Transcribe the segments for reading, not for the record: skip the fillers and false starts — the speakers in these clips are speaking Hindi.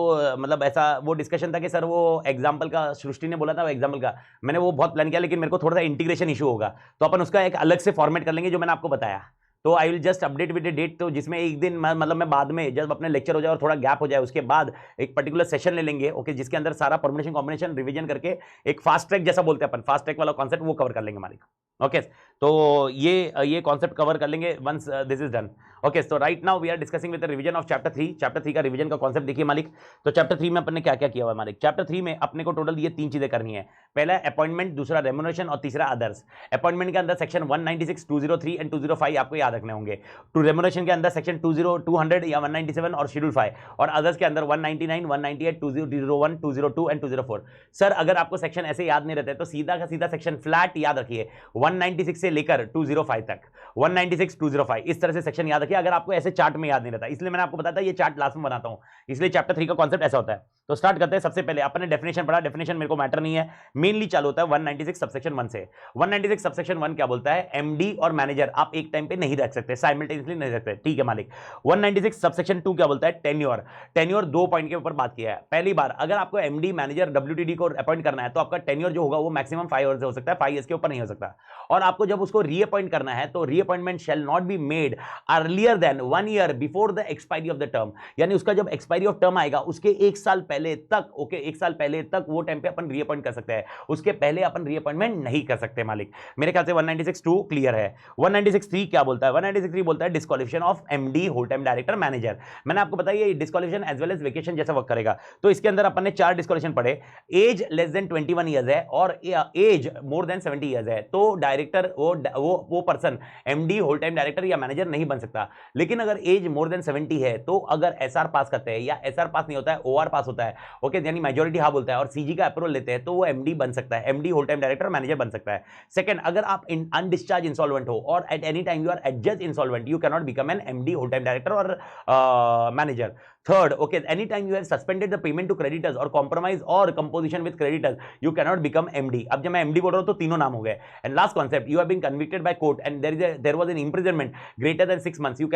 मतलब ऐसा वो डिस्कशन था कि सर वो एग्जाम्पल का सृष्टि ने बोला था, वो एग्जाम्पल का मैंने वो बहुत प्लान किया, लेकिन मेरे को थोड़ा सा इंटीग्रेशन इशू होगा, तो अपन उसका एक अलग से फॉर्मेट कर लेंगे जो मैंने आपको बताया। तो I will just update with the date, तो जिसमें एक दिन मतलब मैं बाद में जब अपने लेक्चर हो जाए और थोड़ा गैप हो जाए उसके बाद एक पर्टिकुलर सेशन ले लेंगे, ओके, जिसके अंदर सारा परमुटेशन कॉम्बिनेशन रिवीजन करके एक फास्ट ट्रैक जैसा बोलते हैं अपन, फास्ट ट्रैक वाला कॉन्सेप्ट वो कवर कर लेंगे मालिक। ओके, तो ये कॉन्सेप्ट कवर कर लेंगे once this is done. Okay, so right now we are discussing with the revision of chapter 3। Chapter 3 का रिवीजन का कॉन्सेप्ट देखिए मालिक। तो चैप्टर 3 में अपन ने क्या क्या किया हुआ है मालिक? चैप्टर 3 में अपने को टोटल ये 3 चीजें करनी है। पहला अपॉइंटमेंट, दूसरा रेम्युनरेशन और तीसरा अदर्स। अपॉइंटमेंट के अंदर सेक्शन 196, 203 एंड 205 आपको याद रखने होंगे। टू रेम्युनरेशन के अंदर सेक्शन 200 या 197 और शेड्यूल 5, और अदर्स के अंदर 199, 198, 201, 202 एंड 204। सर अगर आपको सेक्शन ऐसे याद नहीं रहते तो सीधा का सीधा सेक्शन फ्लैट याद रखिए 196 से लेकर 205 तक, 196, 205 इस तरह से सेक्शन याद रखिए, अगर आपको ऐसे चार्ट में याद नहीं रहता। इसलिए मैंने आपको बताया था ये चार्ट लास्ट में बनाता हूं, इसलिए चैप्टर 3 का कॉन्सेप्ट ऐसा होता है। तो स्टार्ट करते हैं। सबसे पहले अपने डेफिनेशन पढ़ा, डेफिनेशन मेरे को मैटर नहीं है, मेनली चालू होता है 196 सबसेक्शन 1 से। 196 सबसेक्शन 1 क्या बोलता है? एमडी और मैनेजर आप एक टाइम पे नहीं रख सकते, साइमल्टेनियसली नहीं रख सकते, ठीक है मालिक। 196 सबसेक्शन 2 क्या बोलता है? टेन्योर। टेन्योर 2 पॉइंट के ऊपर बात किया है। पहली बार अगर आपको एमडी, मैनेजर, डब्ल्यूटीडी को अपॉइंट करना है तो आपका टेन्योर जो होगा वो मैक्सिमम 5 ईयर्स हो सकता है, 5 ईयर्स के ऊपर नहीं हो सकता। और आपको जब उसको रीअपॉइंट करना है तो reappointment shall not be made earlier than 1 year before the expiry of the term, यानी उसका जब एक्सपायरी ऑफ टर्म आएगा उसके 1 साल पहले तक, ओके, 1 साल पहले तक वो टाइम पे अपन रीअपॉइंट कर सकते हैं, उसके पहले अपन रीअपॉइंटमेंट नहीं कर सकते मालिक। मेरे ख्याल से 196(2) क्लियर है। 196(3) क्या बोलता है? 196(3) बोलता है disqualification of MD, whole time director, manager. मैंने आपको बताया ये disqualification as well as vacation जैसा वर्क करेगा। तो इसके अंदर अपन ने 4 डिस्क्वालिफिकेशन पढ़े। एज लेस देन 21 ईयर्स है और एज मोर देन 70 ईयर्स है तो डायरेक्टर वो person MD, whole time director या मैनेजर नहीं बन सकता। लेकिन अगर एज मोर देन 70 है तो अगर एसआर पास करते हैं, या एसआर पास नहीं होता है, ओआर पास होता है, ओके, यानी मेजॉरिटी हाँ बोलता है और सीजी का अप्रूवल लेते हैं तो वो एमडी बन सकता है, MD, whole time director, manager बन सकता है। सेकंड, अगर आप अनडिस्चार्ज इंसॉल्वेंट हो और at any time you are adjust insolvent, you can not become an MD, whole time director और manager. Third, okay, anytime you have suspended the payment to creditors or compromise or composition with creditors, you cannot become MD. अब जब मैं MD बोल रहा हूं तो तीनों नाम हो गए। And last concept, you have been convicted by court and there was an imprisonment greater than 6 months, you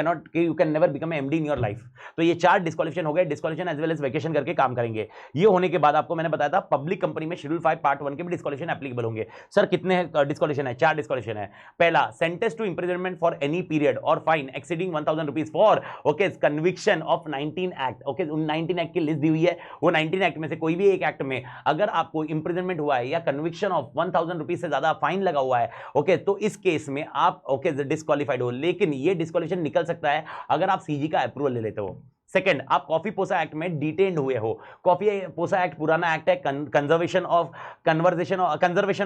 can never become MD in your life. तो ये 4 डिस्क्वालिफिकेशन हो गए, disqualification as well as vacation करके काम करेंगे। ये होने के बाद आपको मैंने बताया था पब्लिक कंपनी में शेड्यूल 5 पार्ट 1 के भी डिस्क्वालिफिकेशन एप्लीकेबल होंगे। सर कितने डिस्क्वालिफिकेशन है? 4 डिस्क्वालिफिकेशन है। पहला, sentence to imprisonment for any period और fine exceeding 1000 rupees for, okay, conviction of 19 act, okay, 19 act की लिस्ट दी हुई है, वो 19 एक्ट में से कोई भी एक एक्ट में अगर आपको इंप्रिजनमेंट हुआ है या कन्विक्शन ऑफ 1000 रुपीज से ज्यादा फाइन लगा हुआ है, ओके, तो इस केस में आप, ओके, डिस्क्वालिफाइड हो। लेकिन ये डिस्क्वालिफिकेशन निकल सकता है अगर आप सीजी का अप्रूवल ले लेते हो। सेकंड, आप कॉफी पोसा एक्ट में डिटेन्ड हुए हो। कॉफी पोसा एक्ट पुराना एक्ट है, conservation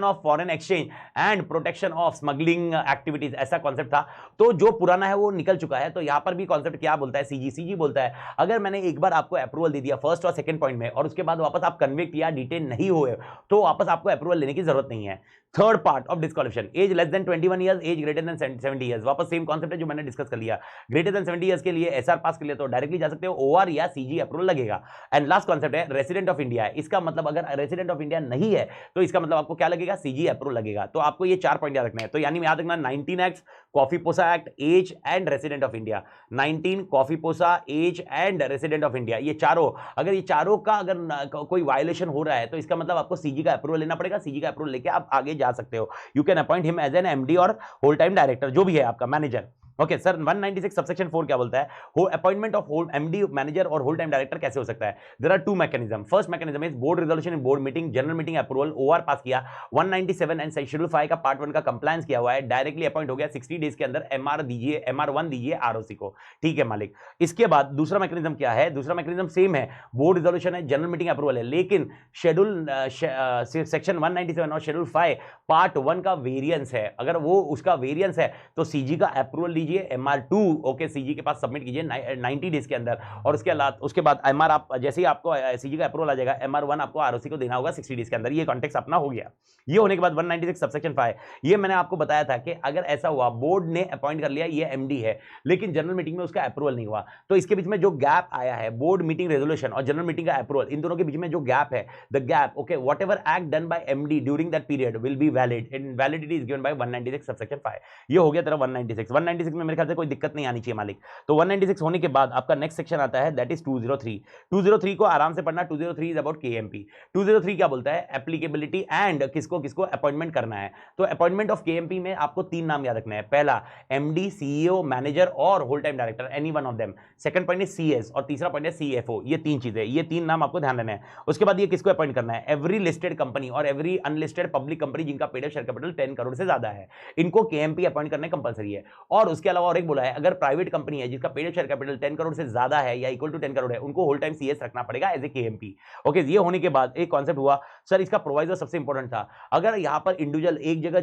of foreign exchange and protection of smuggling activities, ऐसा कॉन्सेप्ट था। तो जो पुराना है वो निकल चुका है। तो यहां पर भी कॉन्सेप्ट क्या बोलता है? सीजी बोलता है अगर मैंने एक बार आपको अप्रूवल दे दिया फर्स्ट और सेकंड पॉइंट में और उसके बाद वापस आप कन्विक्ट या डिटेन नहीं हुए तो वापस आपको अप्रूवल लेने की जरूरत नहीं है। Third part of disqualification, as less than 21 years, as greater than 70 years, वापस सेम कॉन्सेप्ट है जो मैंने डिस्कस कर लिया। ग्रेटर देन 70 ईयर्स के लिए एसआर पास कर लिया तो डायरेक्टली जा सकते हो, ओआर या सीजी अप्रूवल लगेगा। एंड लास्ट कॉन्सेप्ट है रेसिडेंट ऑफ इंडिया। इसका मतलब अगर रेसिडेंट ऑफ इंडिया नहीं है तो इसका मतलब आपको क्या लगेगा? सीजी अप्रूवल लगेगा। तो आपको ये 4 पॉइंट याद रखना है। तो यानी याद रखना 19 act, COFEPOSA act, age and resident of India. 19, COFEPOSA, age and resident of India, ये चारों, अगर ये चारों का अगर कोई वायलेशन हो रहा है तो इसका मतलब आपको सीजी का अप्रूवल लेना पड़ेगा। सीजी का अप्रूवल लेके आप आगे जा सकते हो। You can appoint him as an MD और होल टाइम डायरेक्टर, जो भी है आपका मैनेजर। ओके सर, 196 सबसेक्शन 4 क्या बोलता है? Appointment of whole MD, manager और होल टाइम डायरेक्टर कैसे हो सकता है? There are 2 mechanism. First mechanism is board resolution in board meeting, general meeting approval, OR pass किया, 197 एंड शेड्यूल 5 का पार्ट 1 का कंप्लायंस किया हुआ है, डायरेक्टली अपॉइंट हो गया, 60 डेज के अंदर एमआर दीजिए, MR1 दीजिए आरओसी को, ठीक है मालिक। इसके बाद दूसरा मैकेनिज्म क्या है? दूसरा मैकेनिज्म सेम है, बोर्ड रिजोल्यूशन है, जनरल मीटिंग अप्रूवल है, लेकिन शेड्यूल सेक्शन 197 और शेड्यूल 5 पार्ट 1 का वेरिएंस है। अगर वो उसका वेरिएंस है तो सीजी का अप्रूवल लीजिए, MR2, ओके, सीजी के पास सबमिट कीजिए 90 डेज के अंदर, और उसके बाद MR आप जैसे ही आपको सीजी का अप्रूवल आ जाएगा, MR1 आपको आरओसी को देना होगा 60 डेज के अंदर। ये कॉन्टेक्स्ट अपना हो गया। ये होने के बाद 196 सबसेक्शन 5, ये मैंने आपको बताया था कि अगर ऐसा हुआ बोर्ड ने अपॉइंट कर लिया ये एमडी है लेकिन जनरल मीटिंग में उसका अप्रूवल नहीं हुआ, तो इसके बीच में जो गैप आया है, बोर्ड मीटिंग रेजोल्यूशन और जनरल मीटिंग का अप्रूवल, इन दोनों के बीच में जो गैप है, the gap, okay, whatever act done by MD during that period will be valid and validity is given by 196 subsection 5। ये हो गया तेरा 196 में मेरे ख्याल से कोई दिक्कत नहीं आनी चाहिए मालिक। तो 196 होने के बाद आपका नेक्स्ट सेक्शन आता है, दैट इज 203। 203 को आराम से पढ़ना। 203 इज अबाउट KMP। 203 क्या बोलता है? एप्लीकेबिलिटी एंड किसको किसको अपॉइंटमेंट करना है। तो अपॉइंटमेंट ऑफ KMP में आपको 3 नाम याद रखना है। पहला MD, CEO, मैनेजर और whole time director, any one of them. Second point है CS और तीसरा पॉइंट है CFO। ये 3 चीजें, ये 3 नाम आपको ध्यान देना है। उसके बाद ये किसको अपॉइंट करना है? एवरी लिस्टेड कंपनी और एवरी अनलिस्टेड पब्लिक कंपनी जिनका पेड शेयर कैपिटल 10 करोड़ से ज्यादा है, इनको KMP अपॉइंट करना कंपलसरी है। और उसके अलावा और एक बोला है, अगर प्राइवेट कंपनी है जिसका पेड शेयर कैपिटल 10 करोड़ से ज्यादा है या इक्वल टू 10 करोड़ है, उनको होल टाइम CS रखना पड़ेगा एज ए KMP। ओके, ये होने के बाद एक कॉन्सेप्ट हुआ सर, इसका प्रोवाइजर सबसे इंपॉर्टेंट था। अगर यहां पर इंडिविजुअल एक जगह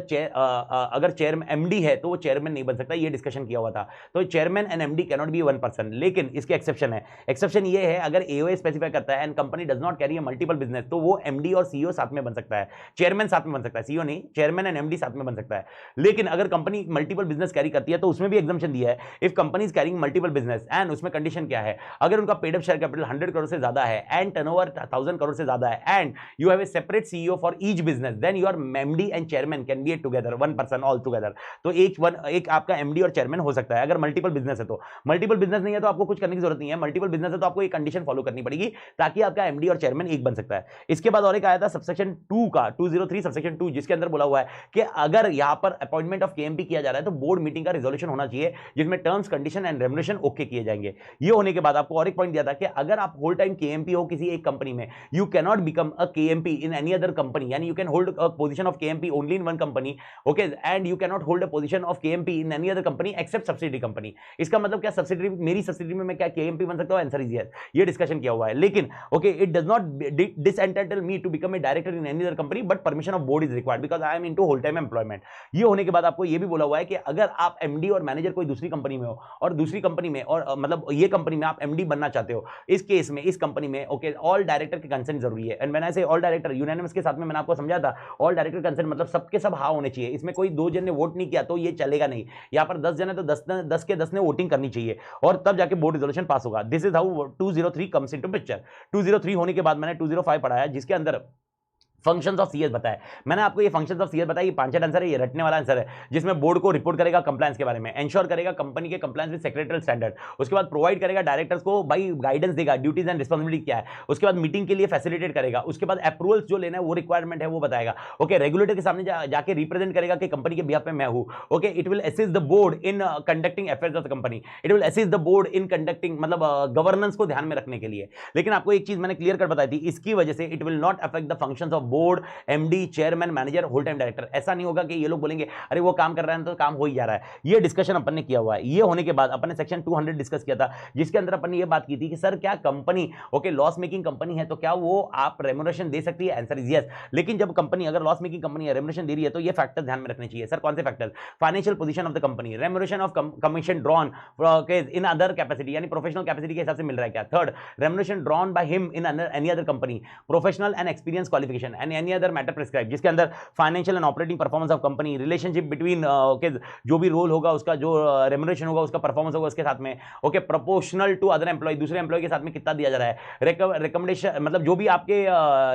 अगर चेयरमैन MD है तो वो चेयरमैन नहीं बन सकता, ये डिस्कशन किया हुआ था। तो chairman and MD cannot be one person, लेकिन इसके एक्सेप्शन है। एक्सेप्शन ये है, अगर AOA स्पेसिफाई करता है and company does not carry multiple business, तो वो MD और CEO साथ में बन सकता है, चेयरमैन साथ में बन सकता है, CEO नहीं, चेयरमैन एंड MD साथ में बन सकता है। लेकिन अगर कंपनी मल्टीपल बिजनेस कैरी करती है तो उसमें भी एग्जम्पशन दिया है, if company is carrying multiple business and उसमें कंडीशन क्या है, अगर उनका paid up share capital 100 crore से ज्यादा है एंड टर्नओवर 1000 करोड़ से ज्यादा है and you have a separate CEO for each business, then your MD and chairman can be together, one person all together. तो एक आपका MD और चेयरमैन हो सकता है अगर मल्टीपल बिजनेस है। तो मल्टीपल बिजनेस नहीं है तो आपको कुछ करने की जरूरत नहीं है, मल्टीपल बिजनेस है तो आपको एक कंडीशन फॉलो करनी पड़ेगी ताकि आपका MD और चेयरमैन एक बन सकता है। इसके बाद और एक आया था सबसेक्शन 2 का, 203 सबसेक्शन 2, जिसके अंदर बोला हुआ है कि अगर यहां पर अपॉइंटमेंट ऑफ KMP किया जा रहा है तो बोर्ड मीटिंग का रिजोल्यूशन होना चाहिए जिसमें terms, condition and remuneration okay किए जाएंगे। ये होने के बाद आपको और एक पॉइंट दिया था कि अगर आप होल टाइम KMP हो किसी एक कंपनी में, you can not become a KMP in any other company, यानी you can hold a position of KMP only in one company, okay, and you can not hold a position of KMP in any other company except subsidiary company. इसका मतलब क्या, सब्सिडरी, मेरी सब्सिडरी में मैं क्या KMP बन सकता हूं? आंसर इज यस, ये डिस्कशन किया हुआ है। लेकिन okay, it does not disentitle me to become a director in any other company, but permission of board is required because I am into whole time employment. ये होने के बाद आपको ये भी बोला हुआ है कि अगर आप MD और मैनेजर कोई दूसरी कंपनी में हो और दूसरी कंपनी में और मतलब ये कंपनी में आप MD बनना चाहते हो, इस केस में इस कंपनी में ओके, ऑल डायरेक्टर के कंसेंट जरूरी है। एंड व्हेन आई से ऑल डायरेक्टर, यूनानिमस के साथ में मैंने आपको समझा था, ऑल डायरेक्टर कंसेंट मतलब सबके सब हाँ होने चाहिए। इसमें कोई 2 जन ने वोट नहीं किया तो ये चलेगा नहीं। यहां पर 10 जन है तो 10 के 10 ने वोटिंग करनी चाहिए और तब जाके बोर्ड रिजोल्यूशन पास होगा। This is how 203 comes into picture. 203 होने के बाद मैंने 205 पढ़ाया जिसके अंदर फंक्शंस ऑफ CS बताया। मैंने आपको ये फंक्शंस ऑफ CS बताया, ये 5 आंसर है, ये रटने वाला आंसर है, जिसमें बोर्ड को रिपोर्ट करेगा कंप्लायंस के बारे में, एंश्योर करेगा कंपनी के कंप्लायंस विद सेक्रेटरियल स्टैंडर्ड, उसके बाद प्रोवाइड करेगा डायरेक्टर्स को भाई गाइडेंस देगा, ड्यूटीज एंड रिस्पांसिबिलिटी क्या है, उसके बाद मीटिंग के लिए फैसिलिटेट करेगा, उसके बाद अप्रूवल्स जो लेना है वो रिक्वायरमेंट है वो बताएगा, ओके, रेगुलेटर के सामने जाके रिप्रेजेंट करेगा कि कंपनी के बिहाफ पे मैं हूं, okay, it will assist the board in conducting affairs of the company, it will assist the board in conducting मतलब गवर्नेंस को ध्यान में रखने के लिए। लेकिन आपको एक चीज मैंने क्लियर कर बताई थी, इसकी वजह से it will not affect the functions of board, MD, chairman, manager, whole time director. ऐसा नहीं होगा कि ये लोग बोलेंगे अरे वो काम कर रहा है तो काम हो ही जा रहा है। ये डिस्कशन अपन ने किया हुआ है। ये होने के बाद अपन ने सेक्शन 200 डिस्कस किया था जिसके अंदर अपन ने ये बात की थी कि सर क्या company okay loss making company है तो क्या वो आप रेम्युनरेशन दे सकती है? Answer is yes. लेकिन जब कंपनी अगर लॉस मेकिंग कंपनी है, रेम्युनरेशन दे रही है तो ये फैक्टर ध्यान में रखने चाहिए। सर कौन से factor? Financial position of the company, remuneration of commission drawn in other capacity, यानी प्रोफेशनल कैपेसिटी के हिसाब से मिल रहा है क्या। Third, remuneration drawn by him in any other company, professional and experience qualification and any other matter prescribe, जिसके अंदर financial and operating performance of company, relationship between okay जो भी रोल होगा उसका, जो रेम्युनरेशन होगा उसका परफॉर्मेंस होगा उसके साथ में, okay, proportional to other employee, दूसरे एम्प्लॉय के साथ में कितना दिया जा रहा है, रिकमेंडेशन मतलब जो भी आपके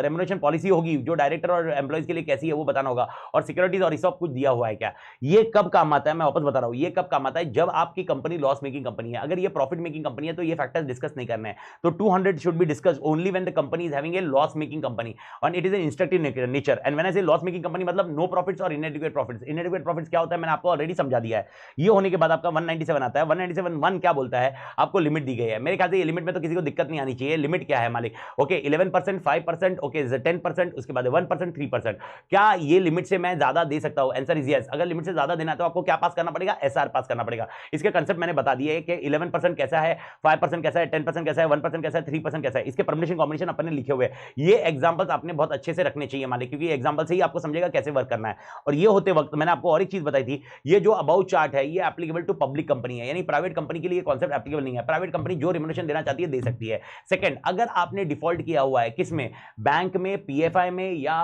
रेम्युनरेशन पॉलिसी होगी जो डायरेक्टर और एम्प्लॉयज के लिए कैसी है वो बताना होगा, और सिक्योरिटीज और सब कुछ दिया हुआ है क्या। ये कब काम आता है? मैं वापस बता रहा हूं, ये कब काम आता है? जब आपकी कंपनी लॉस मेकिंग कंपनी है। अगर ये प्रॉफिट मेकिंग कंपनी है तो ये फैक्टर्स डिस्कस नहीं करने हैं। तो 200 should be discussed only when the company is having a loss making company और it is an instructive nature. And when I say loss making company मतलब नो प्रॉफिट्स और इनएडिक्वेट प्रॉफिट्स। इनएडिक्वेट प्रॉफिट्स क्या होता है मैंने आपको ऑलरेडी समझा दिया है। ये होने के बाद आपका 197 आता है। 197(1) क्या बोलता है? आपको लिमिट दी गई है। मेरे ख्याल से ये लिमिट में तो किसी को दिक्कत नहीं आनी चाहिए। लिमिट क्या है मालिक? ओके 11%, 5%, ओके 10%, उसके बाद 1%, 3%। क्या ये लिमिट से मैं ज्यादा दे सकता हूं? Answer is yes. अगर लिमिट से ज्यादा देना है तो आपको क्या पास करना पड़ेगा? SR पास करना पड़ेगा। इसके कंसेप्ट मैंने बता दिए कि 11% कैसा है, 5% कैसा है, 10% कैसा है, 1% कैसा है, 3% कैसा है। इसके परमिशन कॉम्बिनेशन अपने लिखे हुए हैं। ये एग्जांपल्स आपने बहुत अच्छे से रखने चाहिए मालिक, क्योंकि एग्जांपल से ही आपको समझेगा कैसे वर्क करना है। और ये होते वक्त मैंने आपको और एक चीज बताई थी, ये जो अबाउट चार्ट है ये एप्लीकेबल टू पब्लिक कंपनी है, यानी प्राइवेट कंपनी के लिए कॉन्सेप्ट एप्लीकेबल नहीं है। प्राइवेट कंपनी जो रिम्यूनरेशन देना चाहती है दे सकती है। सेकंड, अगर आपने डिफॉल्ट किया हुआ है किसमें, बैंक में, PFI में या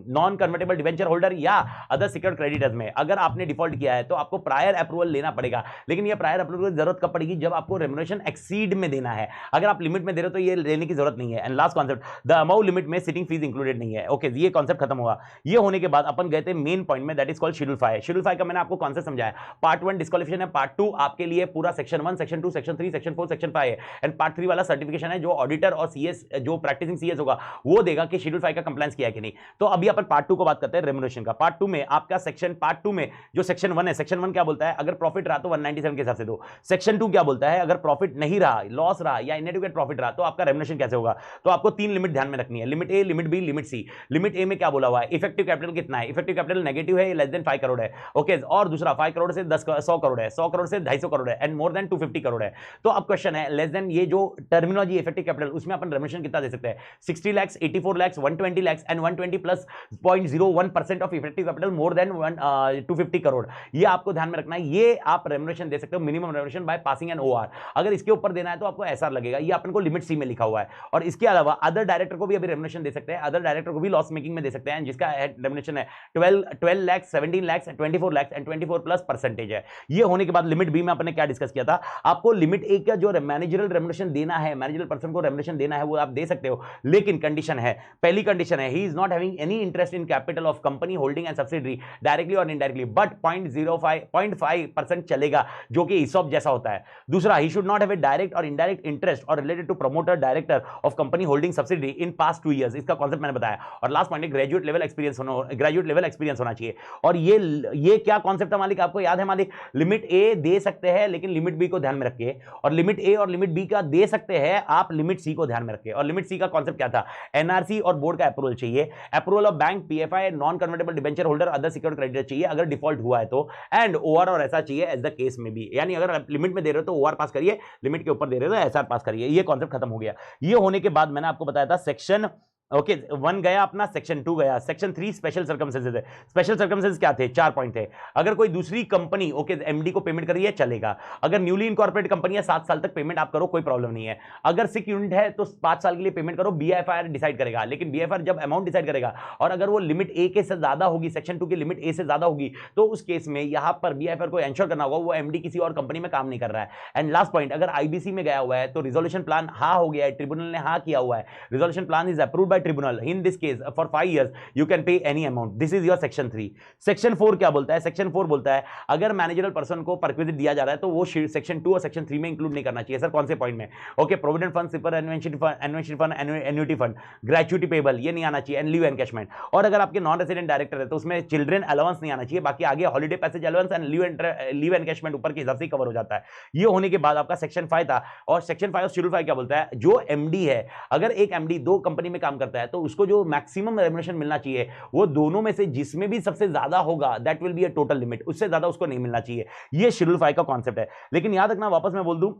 नॉन कन्वर्टेबल डिवेंचर होल्डर या अदर सिक्योर्ड क्रेडिटर्स में, अगर आपने डिफॉल्ट किया है तो आपको प्रायर अप्रूवल लेना पड़ेगा। लेकिन ये प्रायर अप्रूवल की जरूरत कब पड़ेगी? जब आपको रिम्यूनरेशन एक्सीड में देना है। अगर आप लिमिट में दे रहे हो तो ये लेने की जरूरत नहीं है। And last concept, the amount limit में सिटिंग फीस इंक्लूडेड नहीं है। ओके, ये कॉन्सेप्ट खत्म हुआ। ये होने के बाद अपन गए थे मेन पॉइंट में, that is called schedule 5। Schedule 5 का मैंने आपको कॉन्सेप्ट समझाया। पार्ट 1 डिस्क्वालिफिकेशन है, पार्ट 2 आपके लिए पूरा section 1, section 2, section 3, section 4, section 5 है, एंड पार्ट 3 वाला सर्टिफिकेशन है जो ऑडिटर और सीएस, जो प्रैक्टिसिंग सीएस होगा वो देगा कि शेड्यूल 5 का कंप्लायंस किया है कि नहीं। तो अभी अपन पार्ट 2 को बात करते हैं, रेम्युनरेशन का। पार्ट 2 में आपका सेक्शन, पार्ट 2 में जो सेक्शन 1 है, सेक्शन 1 क्या बोलता है, अगर प्रॉफिट रहा तो 197 के हिसाब से दो। सेक्शन 2 क्या बोलता है, अगर प्रॉफिट नहीं रहा, लॉस रहा या इनएडिक्वेट प्रॉफिट रहा तो आपका रेम्युनरेशन कैसे होगा। तो आपको 3 लिमिट ध्यान में रखनी है, लिमिट ए, लिमिट बी, लिमिट सी। लिमिट ए में क्या बोला हुआ है, इफेक्टिव कैपिटल कितना है, इफेक्टिव कैपिटल नेगेटिव है, लेस देन 5 करोड़ है। ओके, और दूसरा 5 करोड़ से 100 करोड़ है, 100 करोड़ से 250 करोड़ है, एंड मोर देन 250 करोड़ है। तो अब क्वेश्चन है, लेस देन ये जो टर्मिनोलॉजी इफेक्टिव कैपिटल, उसमें अपन रेम्युनरेशन कितना दे सकते हैं, 60 lakh, 84 lakh, 120 lakh and 120 plus 0.01% of effective capital more than 250 crore. ये आपको ध्यान में रखना है। ये आप रेम्युनरेशन दे सकते हो, minimum remuneration by passing an OR. अगर इसके ऊपर देना है तो आपको एसआर लगेगा, ये अपन को लिमिट सी में लिखा हुआ है। और इसके अलावा अदर डायरेक्टर को भी अभी रेम्युनरेशन दे सकते हैं, अदर डायरेक्टर को भी लॉस मेकिंग में दे सकते हैं, जिसका रेम्युनरेशन है 12 lakh, 17 lakh, 24 lakh and 24 plus percentage है। ये होने के बाद लिमिट बी में आपने क्या डिस्कस किया था, आपको लिमिट ए का जो मैनेजरल रेम्युनरेशन देना है, मैनेजरल पर्सन को रेम्युनरेशन देना है वो आप दे सकते हो, लेकिन कंडीशन है, पहली कंडीशन है, he is not having any interest in capital of company holding and subsidiary directly और इनडायरेक्टली, बट 0.5% चलेगा जो कि ईसॉप जैसा होता है। दूसरा, he should not have a direct और इनडायरेक्ट इंटरेस्ट और related to promoter director of company holding subsidiary in past 2 years. इसका कॉन्सेप्ट मैंने बताया। और last point, graduate level experience होना चाहिए। और ये क्या कॉन्सेप्ट है मालिक, आपको याद है मालिक, लिमिट ए दे सकते हैं लेकिन लिमिट बी को ध्यान में रखिए, और लिमिट ए और लिमिट बी का दे सकते हैं आप, लिमिट सी को ध्यान में रखिए। और लिमिट सी का कॉन्सेप्ट क्या था, एनआरसी और बोर्ड का अप्रूवल चाहिए, approval of bank, PFI, non convertible debenture holder, other secured creditor चाहिए अगर डिफॉल्ट हुआ है तो, एंड ओआर और ऐसा चाहिए एज द केस में भी। यानी अगर आप लिमिट में दे रहे हो तो ओआर पास करिए, लिमिट के ऊपर दे रहे हो तो एसआर पास करिए। ये कॉन्सेप्ट खत्म हो गया। ये होने के बाद मैंने आपको बताया था सेक्शन 1 गया अपना, सेक्शन 2 गया, सेक्शन 3 स्पेशल सर्कमस्टेंसेस है। स्पेशल सर्कमस्टेंसेस क्या थे, 4 पॉइंट थे। अगर कोई दूसरी कंपनी एमडी को पेमेंट कर रही है चलेगा, अगर न्यूली इनकॉर्पोरेट कंपनी है 7 साल तक पेमेंट आप करो, कोई प्रॉब्लम नहीं है। अगर सिक यूनिट है तो 5 साल के लिए पेमेंट करो, बीएफआईआर डिसाइड करेगा, लेकिन बीएफआईआर जब अमाउंट डिसाइड करेगा और अगर वो लिमिट ए के से ज्यादा होगी, सेक्शन 2 की लिमिट ए से ज्यादा होगी, तो उस केस में यहां पर बीएफआईआर को एंश्योर करना होगा वो एमडी किसी और कंपनी में काम नहीं कर रहा है। एंड लास्ट पॉइंट, अगर आईबीसी में गया हुआ है तो रिजोल्यूशन प्लान हाँ हो गया है, ट्रिब्यूनल ने हाँ किया हुआ है, resolution plan is approved by tribunal, in this case for 5 years you can pay any amount. This is your section 3. Section 4 क्या बोलता है, सेक्शन 4 बोलता है अगर मैनेजरल पर्सन को परक्विजिट दिया जा रहा है तो वो सेक्शन 2 और सेक्शन 3 में इंक्लूड नहीं करना चाहिए। सर कौन से पॉइंट में, okay, provident fund, superannuation fund, annuity fund, gratuity payable ये नहीं आना चाहिए, एंड लीव एनकैशमेंट। और अगर आपके नॉन रेसिडेंट डायरेक्टर है तो उसमें चिल्ड्रन अलाउंस नहीं आना चाहिए, बाकी आगे holiday passage allowance and leave encashment ऊपर के हिसाब से कवर हो जाता है। ये होने के बाद आपका सेक्शन 5 था, और सेक्शन 5 और शेड्यूल 5 क्या बोलता है, जो एमडी है, अगर एक एमडी 2 कंपनी में काम करता है तो उसको जो मैक्सिमम रेम्युनरेशन मिलना चाहिए वो दोनों में से जिसमें भी सबसे ज्यादा होगा that will be a total limit, उससे ज्यादा उसको नहीं मिलना चाहिए। ये शेड्यूल 5 का कॉन्सेप्ट है। लेकिन याद रखना, वापस मैं बोल दूं,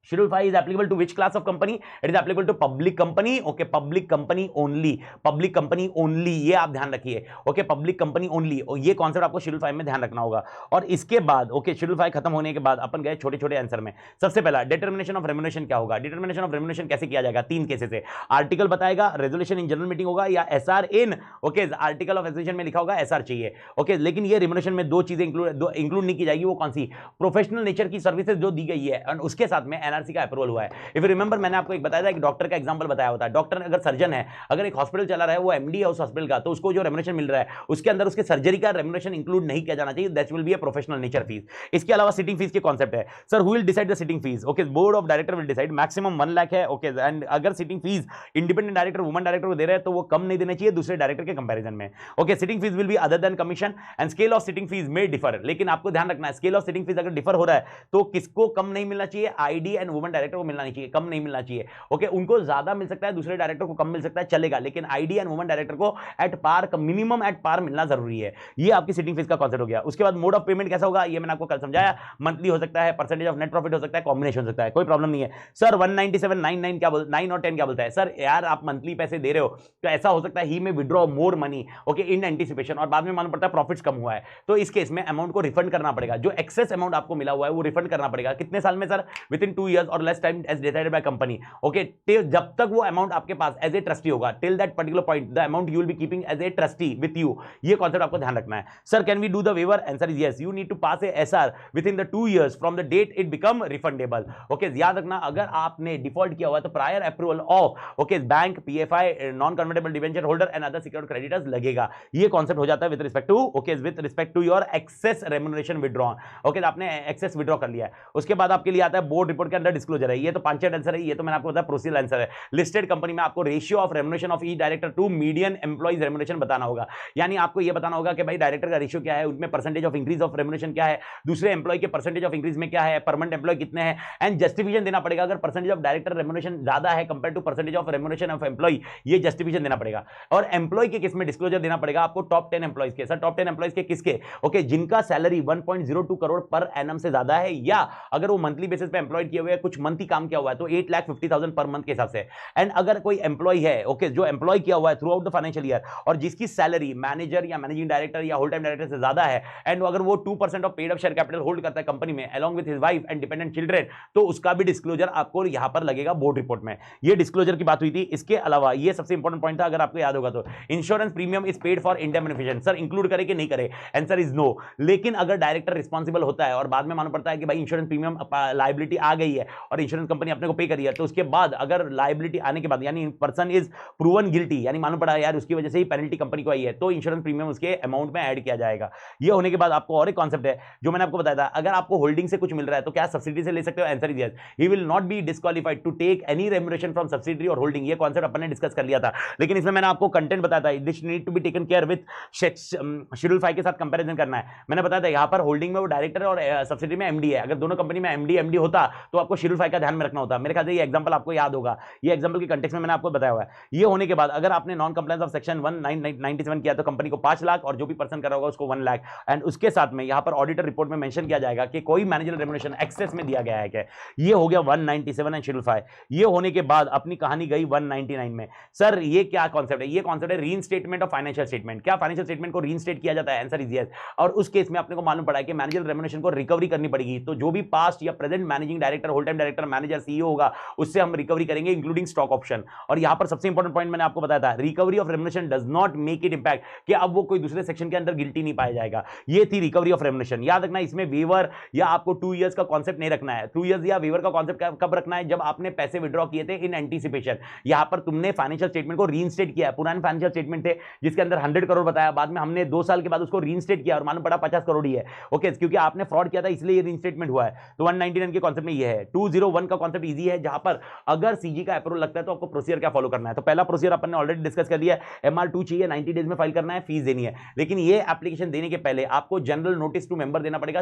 Schedule 5 is applicable to which class of company? It is applicable to public company. Okay, public company only. Public company only. ये आप ध्यान रखिए. Okay, public company only. और ये कॉन्सेप्ट आपको Schedule 5 में ध्यान रखना होगा. और इसके बाद okay, Schedule 5 खत्म होने के बाद अपन गए छोटे-छोटे आंसर में. सबसे पहला determination of remuneration क्या होगा? Determination of remuneration कैसे किया जाएगा? 3 केसेस है. आर्टिकल बताएगा, रेजोल्यूशन इन जनरल मीटिंग होगा, या SR in okay article of association में लिखा होगा एसआर चाहिए. ओके, लेकिन ये रिम्यूनरेशन में 2 चीजें इंक्लूड नहीं की जाएगी. वो कौन सी? प्रोफेशनल नेचर की सर्विसेज जो दी गई है और उसके साथ में एनआरसी का अप्रूवल हुआ है. इफ यू रिमेंबर, मैंने आपको एक बताया था कि डॉक्टर का एग्जांपल बताया होता है. डॉक्टर अगर सर्जन है, अगर एक हॉस्पिटल चला रहा है, वो एमडी है उस हॉस्पिटल का, तो उसको जो रेम्यूनरेशन मिल रहा है उसके अंदर उसके सर्जरी का रेम्यूनरेशन इंक्लूड नहीं किया जाना चाहिए. That will be a professional nature fees. इसके अलावा सिटिंग फीस के कॉन्सेप्ट है. Sir who will decide the sitting fees? Okay, board of director will decide. Maximum 1 lakh है. ओके, एंड अगर sitting fees independent director woman director को दे रहे हैं तो वो कम नहीं देना चाहिए दूसरे डायरेक्टर के कंपैरिजन में. Okay, sitting fees will be other than commission and scale of sitting fees में डिफर. लेकिन आपको ध्यान रखना है, स्केल ऑफ सिटिंग फीस अगर डिफर हो रहा है तो किसको कम नहीं मिलना चाहिए? आईडी एंड वुमन डायरेक्टर को मिलना नहीं चाहिए, कम नहीं मिलना चाहिए. ओके, उनको ज्यादा मिल सकता है, दूसरे डायरेक्टर को कम मिल सकता है, चलेगा, लेकिन आईडी एंड वुमन डायरेक्टर को at par, minimum at par मिलना जरूरी है. ये आपकी सिटिंग फीस का कॉन्सेप्ट हो गया. उसके बाद मोड ऑफ पेमेंट कैसा होगा ये मैंने आपको कल समझाया. मंथली हो सकता है, परसेंटेज ऑफ नेट प्रॉफिट हो सकता है, कॉम्बिनेशन हो सकता है, कोई प्रॉब्लम नहीं है. सर 197.99 क्या बोलता है, 9 और 10 क्या बोलता है? सर यार आप मंथली पैसे दे रहे हो तो ऐसा हो सकता है ही में withdraw more money okay in anticipation, और बाद में मालूम पड़ता है प्रॉफिट्स कम हुआ है, तो इस केस में अमाउंट को रिफंड करना पड़ेगा. जो एक्सेस अमाउंट आपको मिला हुआ है वो रिफंड करना पड़ेगा. कितने साल में? Sir with in 2 years or less time as decided by company. Okay, जब तक वो अमाउंट आपके पास एज ए ट्रस्टी होगा, till that particular point the amount you will be keeping as a trustee with you. ये कॉन्सेप्ट आपको ध्यान रखना है. Sir can we do the waiver? Answer is yes. You need to pass a SR within the 2 years from the date it become refundable. Okay, याद रखना अगर आपने डिफॉल्ट किया हुआ है तो prior approval of okay bank, PFI, non convertible debenture holder and other secured creditors लगेगा. ये कॉन्सेप्ट हो जाता है with respect to okay with respect to your excess remuneration withdrawn. Okay, आपने एक्सेस विड्रॉ कर लिया है. उसके बाद आपके लिए आता है बोर्ड रिपोर्ट के अंदर डिस्क्लोजर है. ये तो 5 आंसर है, ये तो मैंने आपको बताया प्रोसीजर आंसर है. लिस्टेड कंपनी में आपको ratio of remuneration of each director to median employees remuneration बताना होगा. यानी आपको ये बताना होगा कि भाई डायरेक्टर का रेशियो क्या है, उनमें percentage of increase of remuneration क्या है, दूसरे एम्प्लॉय के परसेंटेज ऑफ इंक्रीज में क्या है, परमानेंट एम्प्लॉय कितने हैं, एंड जस्टिफिकेशन देना पड़ेगा. अगर परसेंटेज ऑफ डायरेक्टर रेम्युनरेशन ज्यादा है compare to percentage of remuneration of employee, ये जस्टिफिकेशन देना पड़ेगा. और एम्प्लॉय के केस में डिस्क्लोजर देना पड़ेगा आपको टॉप 10 एम्प्लॉइज के. सर टॉप 10 एम्प्लॉइज के किसके? ओके, जिनका सैलरी 1.02 करोड़ पर एनम से ज्यादा है, या अगर वो मंथली बेसिस पे एम्प्लॉयड किए हुए हैं, कुछ मंथली काम किया हुआ है तो 8,50,000 पर मंथ के हिसाब से. एंड अगर कोई एम्प्लॉय है ओके जो एम्प्लॉय किया हुआ है through out the financial year और जिसकी सैलरी मैनेजर या मैनेजिंग डायरेक्टर या होल टाइम डायरेक्टर से ज्यादा है, एंड अगर वो 2% of paid up share capital hold करता है कंपनी में along with his wife and dependent children, तो उसका भी डिस्क्लोजर आपको यहां पर लगेगा बोर्ड रिपोर्ट में. ये डिस्क्लोजर की बात हुई थी. इसके अलावा ये सबसे इंपॉर्टेंट पॉइंट था, अगर आपको याद होगा तो insurance premium is paid for indemnification. Sir include करे कि नहीं करे? Answer is no. लेकिन अगर डायरेक्टर रिस्पॉन्सिबल होता है और बाद में मालूम पड़ता है कि भाई इंश्योरेंस प्रीमियम लायबिलिटी आ गई है और इंश्योरेंस कंपनी अपने को पे करी है, तो उसके बाद अगर लायबिलिटी आने के बाद यानी पर्सन इज प्रूवन गिल्टी, यानी मालूम पड़ा यार उसकी वजह से ही पेनल्टी कंपनी को आई है, तो इंश्योरेंस प्रीमियम उसके अमाउंट में ऐड किया जाएगा. ये होने के बाद आपको और एक कॉन्सेप्ट है जो मैंने आपको बताया था, अगर आपको होल्डिंग से कुछ मिल रहा है तो क्या सब्सिडी से ले सकते हो? Answer is yes. He will not be disqualified to take any remuneration from subsidy और होल्डिंग. ये कॉन्सेप्ट अपन ने डिस्कस कर लिया था, लेकिन इसमें मैंने आपको कंटेंट बताया था. This need to be taken care with schedule 5 के साथ कंपैरिजन करना है. मैंने बताया था यहां पर होल्डिंग में वो डायरेक्टर और सब्सिडी में एमडी है. अगर दोनों कंपनी में एमडी होता तो आपको शेड्यूल 5 का ध्यान में रखना होता. मेरे ख्याल से ये एग्जांपल आपको याद होगा. ये एग्जांपल के कंटेक्स्ट में मैंने आपको बताया हुआ है. ये होने के बाद अगर आपने नॉन कंप्लायंस ऑफ सेक्शन 197 किया तो कंपनी को 5 लाख और जो भी पर्सन कर रहा होगा उसको 1 लाख. एंड उसके साथ में यहां पर ऑडिटर रिपोर्ट में मेंशन किया जाएगा कि कोई मैनेजर रेम्युनरेशन एक्सेस में दिया गया है क्या. ये हो गया 197 एंड शेड्यूल 5. ये होने के बाद अपनी कहानी गई 199 में. सर ये क्या कॉन्सेप्ट है? ये कॉन्सेप्ट है रीइंस्टेटमेंट ऑफ फाइनेंशियल स्टेटमेंट. क्या फाइनेंशियल स्टेटमेंट को रीइंस्टेट किया जाता है? Answer is yes. और उस केस में अपने को मालूम पड़ा है कि मैनेजर रेम्युनरेशन को रिकवरी करनी पड़ेगी. तो जो भी पास्ट या present managing director, whole time director, manager, CEO होगा उससे हम रिकवरी करेंगे इंक्लूडिंग स्टॉक ऑप्शन. और यहां पर सबसे इंपॉर्टेंट पॉइंट मैंने आपको बताया था, recovery of remuneration does not make it impact कि अब वो कोई दूसरे सेक्शन के अंदर गिल्टी नहीं पाया जाएगा. ये थी रिकवरी ऑफ रेम्युनरेशन. याद रखना इसमें वेवर या आपको 2 इयर्स का कॉन्सेप्ट नहीं रखना है. 2 इयर्स या वेवर का कॉन्सेप्ट कब रखना है? जब आपने पैसे विड्रॉ किए थे इन एंटीसिपेशन. यहां पर तुमने फाइनेंशियल स्टेटमेंट को रीइंस्टेट किया. पुराने फाइनेंशियल स्टेटमेंट थे जिसके अंदर 100 करोड़ बताया, बाद में हमने 2 साल के बाद उसको रीइंस्टेट किया और मालूम पड़ा 50 करोड़ ही है. ओके, क्योंकि आपने फ्रॉड किया था इसलिए ये रीइंस्टेटमेंट हुआ है. तो 199 के कॉन्सेप्ट में ये है. 201 का कॉन्सेप्ट इजी है, जहां पर अगर सीजी का अप्रूवल लगता है तो आपको प्रोसीजर क्या फॉलो करना है. तो पहला प्रोसीजर अपन ने ऑलरेडी डिस्कस कर लिया है. MR2 चाहिए, 90 डेज में फाइल करना है, फीस देनी है. लेकिन ये एप्लीकेशन देने के पहले आपको जनरल नोटिस टू मेंबर देना पड़ेगा.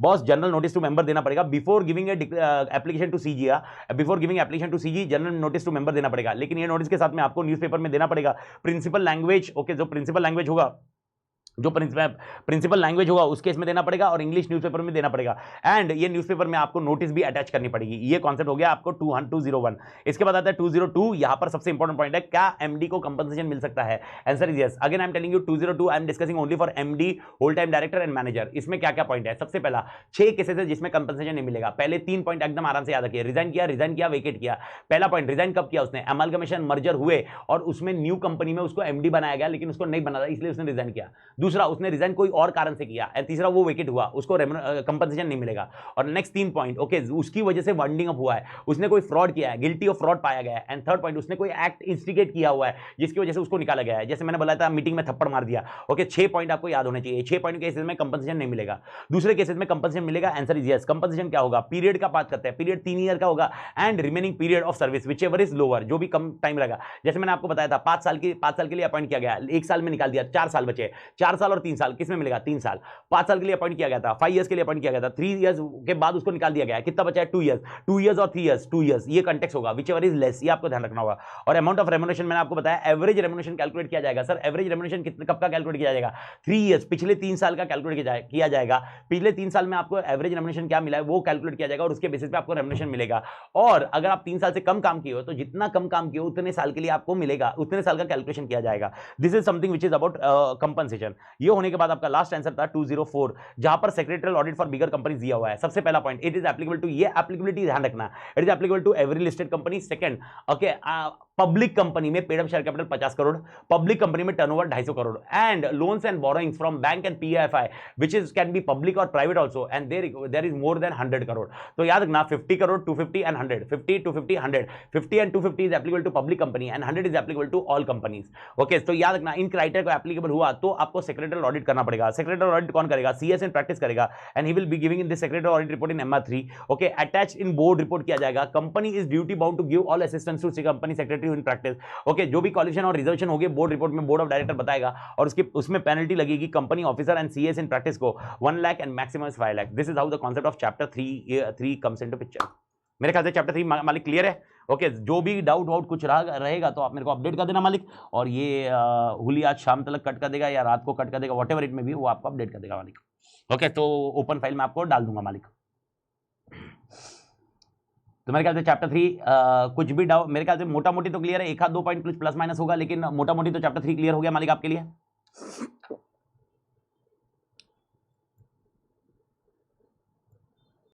Both general notice to member देना पड़ेगा before giving application to CG. Before giving application to CG general notice to member देना पड़ेगा. लेकिन ये नोटिस के साथ में आपको न्यूज़पेपर में देना पड़ेगा प्रिंसिपल लैंग्वेज. ओके, जो प्रिंसिपल लैंग्वेज होगा, जो प्रिंसिपल लैंग्वेज होगा उस केस में देना पड़ेगा और इंग्लिश न्यूज़पेपर में देना पड़ेगा. एंड ये न्यूज़पेपर में आपको नोटिस भी अटैच करनी पड़ेगी. ये कॉन्सेप्ट हो गया आपको 201. इसके बाद आता है 202. यहां पर सबसे इंपॉर्टेंट पॉइंट है, क्या एमडी को कंपनसेशन मिल सकता है? Answer is yes. Again I am telling you 202 I am discussing only for MD, whole time director and manager. इसमें क्या क्या पॉइंट है? सबसे पहला 6 केसेस है जिसमें कंपनसेशन नहीं मिलेगा. पहले 3 पॉइंट एकदम आराम से याद रखिए. रिजाइन किया, वेकेट किया. पहला पॉइंट, रिजाइन कब किया उसने? अमालगमेशन मर्जर हुए और उसमें न्यू कंपनी में उसको एमडी बनाया गया, लेकिन उसको नहीं बना था इसलिए उसने रिजाइन किया. दूसरा, उसने रिजाइन कोई और कारण से किया. एंड तीसरा, वो वेकेट हुआ, उसको कंपनसेशन नहीं मिलेगा. और नेक्स्ट 3 पॉइंट, ओके, उसकी वजह से वाइंडिंग अप हुआ है, उसने कोई फ्रॉड किया है, गिल्टी ऑफ फ्रॉड पाया गया है. एंड थर्ड पॉइंट, उसने कोई एक्ट इंस्टिगेट किया हुआ है जिसकी वजह से उसको निकाला गया है. जैसे मैंने बोला था मीटिंग में थप्पड़ मार दिया. ओके, 6 पॉइंट आपको याद होने चाहिए. 6 पॉइंट के केसेस में कंपनसेशन नहीं मिलेगा. दूसरे केसेस में कंपनसेशन मिलेगा. Answer is yes. कंपनसेशन क्या होगा? पीरियड का बात करते हैं. पीरियड 3 ईयर का होगा and remaining period of service which ever is lower, जो भी कम टाइम लगा. जैसे मैंने आपको बताया था 5 साल के लिए अपॉइंट किया गया, 1 साल में निकाल दिया, 4 साल बचे. 4 साल और 3 साल किस में मिलेगा? 3 साल. 5 साल के लिए अपॉइंट किया गया था, 5 इयर्स के लिए अपॉइंट किया गया था, 3 इयर्स के बाद उसको निकाल दिया गया है. कितना बचा है? 2 इयर्स. 2 इयर्स और 3 इयर्स, 2 इयर्स. ये कंटेक्स्ट होगा विच एवर इज लेस. ये आपको ध्यान रखना होगा. और अमाउंट ऑफ रेम्युनरेशन मैंने आपको बताया, एवरेज रेम्युनरेशन कैलकुलेट किया जाएगा. सर एवरेज रेम्युनरेशन कितने कब का कैलकुलेट किया जाएगा? 3 इयर्स, पिछले 3 साल का कैलकुलेट किया जाएगा. पिछले 3 साल में आपको एवरेज रेम्युनरेशन क्या मिला है वो कैलकुलेट किया जाएगा और उसके बेसिस पे आपको रेम्युनरेशन मिलेगा. और अगर आप 3 साल से कम काम किए हो तो जितना कम काम किए हो उतने साल के लिए आपको मिलेगा, उतने साल का कैलकुलेशन किया जाएगा. This is something which is about compensation. ये होने के बाद आपका लास्ट आंसर था 204, जहां पर secretarial audit for bigger companies दिया हुआ है। सबसे पहला point, it is applicable to, ये एप्लीकेबिलिटी ध्यान रखना, it is applicable to every listed company. Second, okay, public company में paid up share capital 50 crore, public company में turnover 250 crore, and loans and borrowings from bank and PFI which is can be public और private also, and there is more than 100 crore. तो याद रखना 50 crore, 250 and 100, 50, 250, 100, 50 and 250 is applicable to public company and 100 is applicable to all companies. Okay, तो याद रखना इन क्राइटेरिया को एप्लीकेबल हुआ तो आपको सेक्रेटरियल ऑडिट करना पड़ेगा। सेक्रेटरियल ऑडिट कौन करेगा? सीएस इन प्रैक्टिस करेगा, and he will be giving in this secretarial audit report in MR3। Okay, attach in board report किया जाएगा। Company is duty bound to give all assistance to company secretary in practice. Okay, जो भी कॉलिशन और रिजर्वेशन होगी बोर्ड रिपोर्ट में बोर्ड ऑफ डायरेक्टर बताएगा, और उसमें पेनल्टी लगेगी company officer and CS in practice को 1 lakh and maximum 5 lakh. This is how the concept of chapter 3 comes into picture. मेरे ख्याल से चैप्टर 3 मालिक क्लियर है। ओके, जो भी डाउट वाउट कुछ रहेगा तो आप मेरे को अपडेट कर देना मालिक, और ये हुली आज शाम तक कट कर देगा या रात को कट कर देगा, वॉट एवर इट में भी, वो आपको अपडेट कर देगा मालिक। ओके, तो ओपन फाइल में आपको डाल दूंगा मालिक। तो मेरे ख्याल से चैप्टर 3 कुछ भी डाउट, मेरे ख्याल से मोटा मोटी तो क्लियर है, एक आध दो पॉइंट कुछ प्लस माइनस होगा, लेकिन मोटा मोटी तो चैप्टर 3 क्लियर हो गया मालिक आपके लिए।